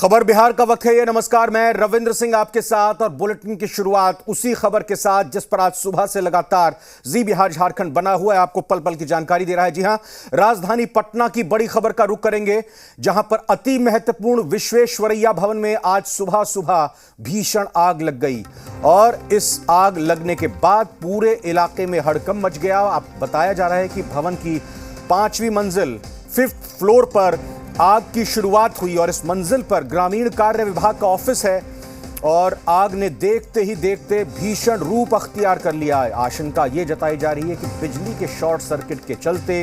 खबर बिहार का वक्त है। ये नमस्कार, मैं रविंद्र सिंह आपके साथ और बुलेटिन की शुरुआत उसी खबर के साथ जिस पर आज सुबह से लगातार जी बिहार झारखंड बना हुआ है, आपको पल पल की जानकारी दे रहा है। जी हां, राजधानी पटना की बड़ी खबर का रुख करेंगे, जहां पर अति महत्वपूर्ण विश्वेश्वरैया भवन में आज सुबह सुबह भीषण आग लग गई और इस आग लगने के बाद पूरे इलाके में हड़कंप मच गया। आप बताया जा रहा है कि भवन की 5वीं मंजिल 5th फ्लोर पर आग की शुरुआत हुई और इस मंजिल पर ग्रामीण कार्य विभाग का ऑफिस है और आग ने देखते ही देखते भीषण रूप अख्तियार कर लिया है। आशंका ये जताई जा रही है कि बिजली के शॉर्ट सर्किट के चलते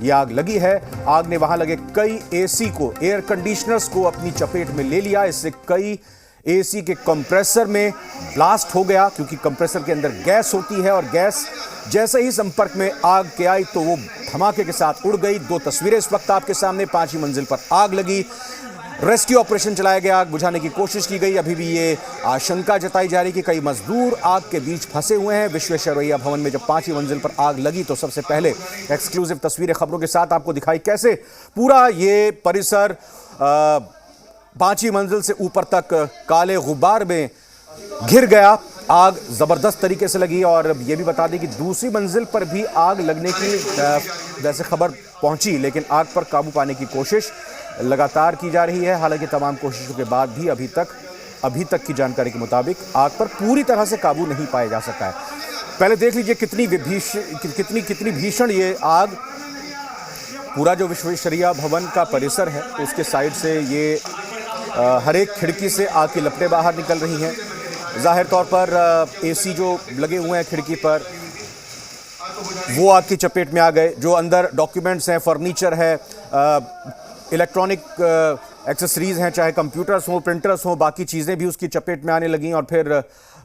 ये आग लगी है। आग ने वहां लगे कई एसी को, एयर कंडीशनर्स को अपनी चपेट में ले लिया। इससे कई एसी के कंप्रेसर में ब्लास्ट हो गया, क्योंकि कंप्रेसर के अंदर गैस होती है और गैस जैसे ही संपर्क में आग के आई तो वो धमाके के साथ उड़ गई। 2 तस्वीरें इस वक्त आपके सामने। 5वीं मंजिल पर आग लगी, रेस्क्यू ऑपरेशन चलाया गया, आग बुझाने की कोशिश की गई। अभी भी ये आशंका जताई जा रही कि कई मजदूर आग के बीच फंसे हुए हैं। विश्वेश्वरैया भवन में जब 5वीं मंजिल पर आग लगी तो सबसे पहले एक्सक्लूसिव तस्वीरें खबरों के साथ आपको दिखाई कैसे पूरा ये परिसर 5वीं मंजिल से ऊपर तक काले गुब्बार में घिर गया। आग जबरदस्त तरीके से लगी और ये भी बता दें कि दूसरी मंजिल पर भी आग लगने की वैसे खबर पहुंची, लेकिन आग पर काबू पाने की कोशिश लगातार की जा रही है। हालांकि तमाम कोशिशों के बाद भी अभी तक की जानकारी के मुताबिक आग पर पूरी तरह से काबू नहीं पाया जा सका है। पहले देख लीजिए कितनी भीषण ये आग। पूरा जो विश्वेश्वरैया भवन का परिसर है उसके साइड से ये हर एक खिड़की से आग की लपटें बाहर निकल रही हैं। जाहिर तौर पर एसी जो लगे हुए हैं खिड़की पर वो आग की चपेट में आ गए। जो अंदर डॉक्यूमेंट्स हैं, फर्नीचर है, इलेक्ट्रॉनिक एक्सेसरीज हैं, चाहे कंप्यूटर्स हों, प्रिंटर्स हों, बाकी चीज़ें भी उसकी चपेट में आने लगीं। और फिर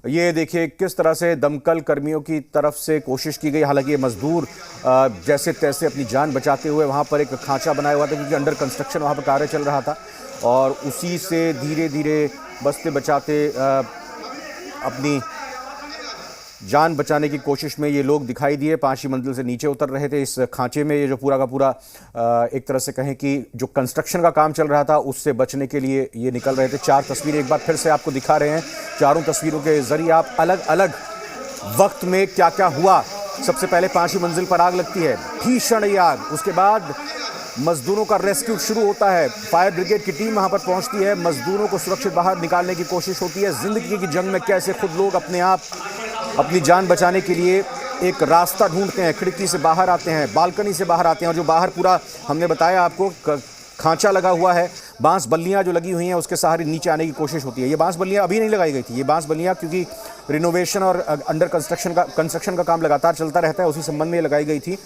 ये देखिए किस तरह से दमकल कर्मियों की तरफ से कोशिश की गई। हालांकि ये मजदूर जैसे तैसे अपनी जान बचाते हुए वहाँ पर एक खांचा बनाया हुआ था, क्योंकि अंडर कंस्ट्रक्शन वहाँ पर कार्य चल रहा था और उसी से धीरे धीरे बचते बचाते अपनी जान बचाने की कोशिश में ये लोग दिखाई दिए। 5वीं मंजिल से नीचे उतर रहे थे इस खांचे में। ये जो पूरा का पूरा एक तरह से कहें कि जो कंस्ट्रक्शन का काम चल रहा था उससे बचने के लिए ये निकल रहे थे। 4 तस्वीरें एक बार फिर से आपको दिखा रहे हैं। चारों तस्वीरों के जरिए आप अलग अलग वक्त में क्या क्या हुआ। सबसे पहले 5वीं मंजिल पर आग लगती है, भीषण ये आग। उसके बाद मजदूरों का रेस्क्यू शुरू होता है, फायर ब्रिगेड की टीम वहां पर पहुंचती है, मजदूरों को सुरक्षित बाहर निकालने की कोशिश होती है। जिंदगी की जंग में कैसे खुद लोग अपने आप अपनी जान बचाने के लिए एक रास्ता ढूंढते हैं, खिड़की से बाहर आते हैं, बालकनी से बाहर आते हैं। और जो बाहर पूरा हमने बताया आपको खांचा लगा हुआ है, बांस बल्लियां जो लगी हुई हैं उसके सहारे नीचे आने की कोशिश होती है। ये बांस बल्लियां अभी नहीं लगाई गई थी, ये बांस बल्लियां क्योंकि रिनोवेशन और अंडर कंस्ट्रक्शन का काम लगातार चलता रहता है, उसी संबंध में लगाई गई थी।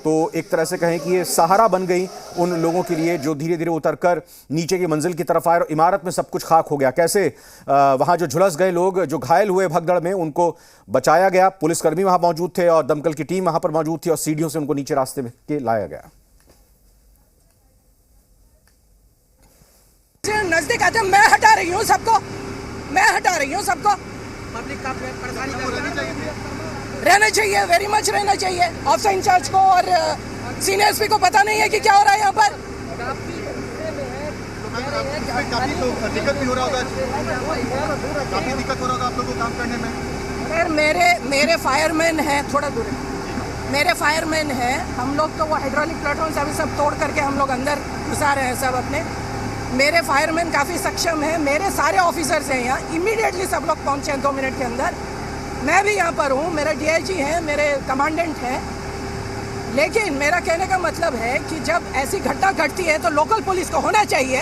तो एक तरह से कहें कि ये सहारा बन गई उन लोगों के लिए जो धीरे धीरे उतरकर नीचे की मंजिल की तरफ आए और इमारत में सब कुछ खाक हो गया। कैसे वहाँ जो झुलस गए लोग, जो घायल हुए भगदड़ में, उनको बचाया गया। पुलिसकर्मी वहाँ मौजूद थे और दमकल की टीम वहाँ पर मौजूद थी और सीढ़ियों से उनको नीचे रास्ते में के लाया गया। नजदीक आते मैं हटा रही हूँ सबको, पब्लिक का परेशानी रहना चाहिए, वेरी मच रहना चाहिए। ऑफिसर इंचार्ज को और सीनियर एसपी को पता नहीं है कि क्या हो रहा है यहाँ पर। काफी तो दिक्कत भी हो रहा होगा, काफी दिक्कत हो रहा होगा आप लोगों को काम करने में। फिर मेरे फायरमैन हैं, थोड़ा दूर मेरे फायरमैन हैं। हम लोग तो वो हाइड्रोलिक प्लेटफॉर्म से अभी सब तोड़ करके हम लोग अंदर घुसा रहे हैं सब अपने। मेरे फायरमैन काफ़ी सक्षम है, मेरे सारे ऑफिसर्स हैं यहाँ। इमीडिएटली सब लोग पहुँचे हैं 2 मिनट के अंदर। मैं भी यहाँ पर हूँ, मेरे डीआईजी हैं, मेरे कमांडेंट हैं। लेकिन मेरा कहने का मतलब है कि जब ऐसी घटना घटती है तो लोकल पुलिस को होना चाहिए।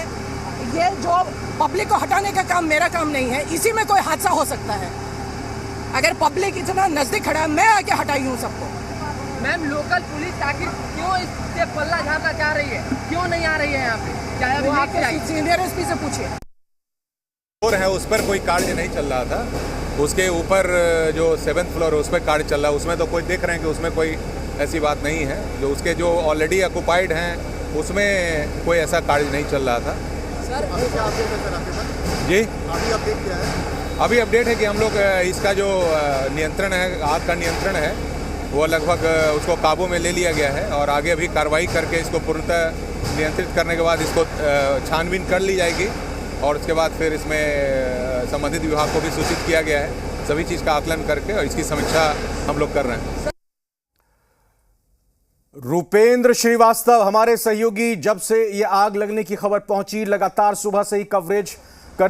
ये जो पब्लिक को हटाने का काम मेरा काम नहीं है, इसी में कोई हादसा हो सकता है। अगर पब्लिक इतना नज़दीक खड़ा है, मैं आके हटाई हूँ सबको। मैम, लोकल पुलिस आखिर क्यों इससे पल्ला झाड़ना चाह रही है, क्यों नहीं आ रही है यहाँ पे? चाहे वो आपके सीनियर एसपी से पूछिए। फ्लोर है उस पर कोई कार्य नहीं चल रहा था। उसके ऊपर जो 7th फ्लोर है उस पर कार्य चल रहा है, उसमें तो कोई देख रहे हैं कि उसमें कोई ऐसी बात नहीं है। जो उसके जो ऑलरेडी ऑक्युपाइड हैं उसमें कोई ऐसा कार्य नहीं चल रहा था। सर क्या अपडेट है सर आपके पास? जी, अभी अपडेट क्या है? अभी अपडेट है कि हम लोग इसका जो नियंत्रण है, आग का नियंत्रण है, वो लगभग उसको काबू में ले लिया गया है और आगे अभी कार्रवाई करके इसको पूर्णतः नियंत्रित करने के बाद इसको छानबीन कर ली जाएगी और उसके बाद फिर इसमें संबंधित विभाग को भी सूचित किया गया है। सभी चीज़ का आकलन करके और इसकी समीक्षा हम लोग कर रहे हैं। रूपेंद्र श्रीवास्तव हमारे सहयोगी, जब से ये आग लगने की खबर पहुंची लगातार सुबह से ही कवरेज